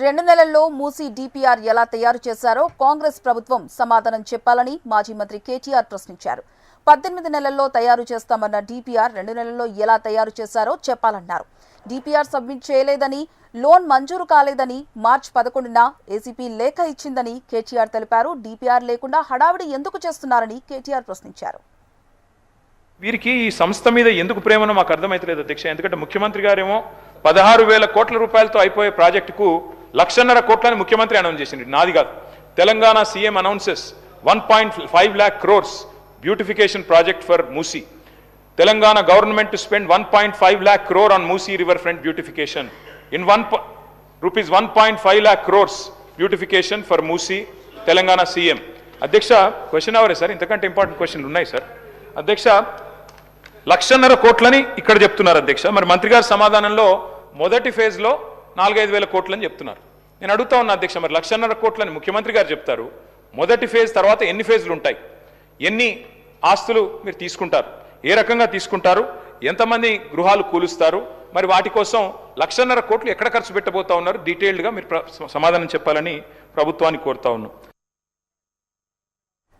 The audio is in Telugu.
2 నెలల్లో మూసీ డీపీఆర్ ఎలా తయారు చేశారో కాంగ్రెస్ ప్రభుత్వం సమాధానం చెప్పాలని మాజీ మంత్రి కేటీఆర్ ప్రశ్నించారు. 18 నెలల్లో తయారు చేస్తామన్న డీపీఆర్ 2 నెలల్లో ఎలా తయారు చేశారో చెప్పాలన్నారు. డీపీఆర్ సబ్మిట్ చేయలేదని, లోన్ మంజూరు కాలేదని మార్చి 11న ఏసీపీ లేఖ ఇచ్చిందని కేటీఆర్ తెలిపారు. డీపీఆర్ లేకుండా హడావిడి ఎందుకు చేస్తున్నారని కేటీఆర్ ప్రశ్నించారు. వీరికి ఈ సంస్థ మీద ఎందుకు ప్రేమనో మాకు అర్థమైతలేదు అధ్యక్ష. ఎందుకంటే ముఖ్యమంత్రి గారేమో 16,000 కోట్ల రూపాయలతో అయిపోయే ప్రాజెక్టుకు 1,50,000 కోట్లని ముఖ్యమంత్రి అనౌన్స్ చేసింది. నాది కాదు. Telangana CM announces 1.5 lakh crores beautification project for Musi. Telangana government to spend 1.5 lakh crore on Musi river front beautification. In rupees 1.5 lakh crores beautification for Musi, Telangana CM. అధ్యక్ష క్వశ్చన్ అవరే సార్, ఇంతకంటే ఇంపార్టెంట్ క్వశ్చన్లు ఉన్నాయి సార్. అధ్యక్ష 1,50,000 కోట్లని ఇక్కడ చెప్తున్నారు అధ్యక్ష. మరి మంత్రి గారి సమాధానంలో మొదటి ఫేజ్లో 4-5 కోట్లని చెప్తున్నారు. నేను అడుగుతా ఉన్నా అధ్యక్ష, మరి 1,50,000 కోట్లని ముఖ్యమంత్రి గారు చెప్తారు. మొదటి ఫేజ్ తర్వాత ఎన్ని ఫేజ్లు ఉంటాయి, ఎన్ని ఆస్తులు మీరు తీసుకుంటారు, ఏ రకంగా తీసుకుంటారు, ఎంతమంది గృహాలు కూలుస్తారు, మరి వాటి కోసం 1,50,000 కోట్లు ఎక్కడ ఖర్చు పెట్టబోతా ఉన్నారు, డీటెయిల్డ్గా మీరు సమాధానం చెప్పాలని ప్రభుత్వాన్ని కోరుతా ఉన్నాం.